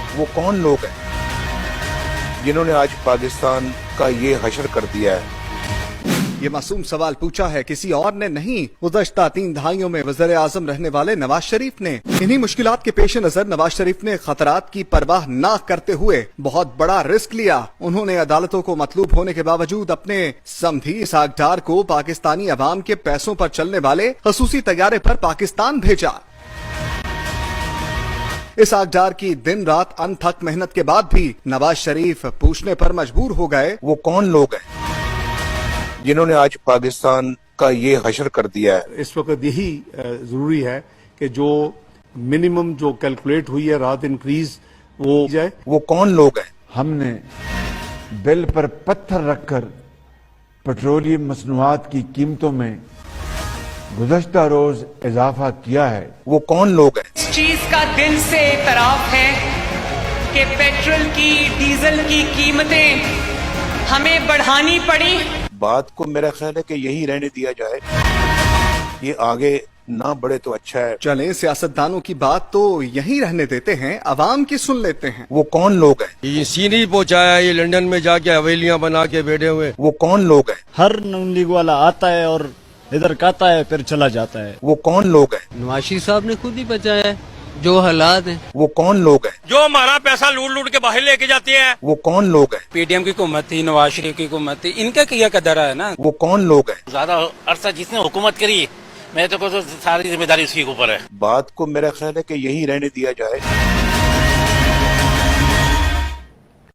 वो कौन लोग हैं जिन्होंने आज पाकिस्तान का ये हशर कर दिया है। ये मासूम सवाल पूछा है किसी और ने नहीं, गुज़श्ता 3 दहाइयों में वज़ीर आज़म रहने वाले नवाज शरीफ ने। इन्हीं मुश्किलात के पेश नजर नवाज शरीफ ने खतरात की परवाह न करते हुए बहुत बड़ा रिस्क लिया। उन्होंने अदालतों को मतलूब होने के बावजूद अपने समधी इसहाक डार को पाकिस्तानी अवाम के पैसों पर चलने वाले खसूसी तैयारे पर पाकिस्तान भेजा। इसहाक डार की दिन रात अनथक मेहनत के बाद भी नवाज शरीफ पूछने पर मजबूर हो गए, वो कौन लोग हैं जिन्होंने आज पाकिस्तान का ये हशर कर दिया है। इस वक्त यही जरूरी है कि जो मिनिमम जो कैलकुलेट हुई है रात इंक्रीज वो जाए। वो कौन लोग हैं। हमने बिल पर पत्थर रखकर पेट्रोलियम मसनूआत की कीमतों में गुज़श्ता रोज इजाफा किया है। वो कौन लोग हैं। इस चीज का दिल से एतराफ है कि पेट्रोल की डीजल की कीमतें हमें बढ़ानी पड़ी। बात को मेरा ख्याल है कि यही रहने दिया जाए, ये आगे ना बढ़े तो अच्छा है। चलें सियासतदानों की बात तो यहीं रहने देते हैं, अवाम की सुन लेते हैं। वो कौन लोग हैं। ये सीनरी पहुंचाया, ये लंदन में जाके हवेलियां बना के बैठे हुए। वो कौन लोग हैं। हर नून लीग वाला आता है और इधर कहता है फिर चला जाता है। वो कौन लोग हैं। नवाज शरीफ साहब ने खुद ही बचाया है जो हालात हैं। वो कौन लोग हैं जो हमारा पैसा लूट लूट के बाहर लेके जाते हैं। वो कौन लोग हैं। पीडीएम की हुकूमत थी, नवाज शरीफ की हुकूमत थी, इनका किया कदरा है ना। वो कौन लोग हैं। ज्यादा अरसा जिसने हुकूमत करी, मैं तो सारी जिम्मेदारी उसके ऊपर है। बात को मेरा ख्याल है कि यही रहने दिया जाए।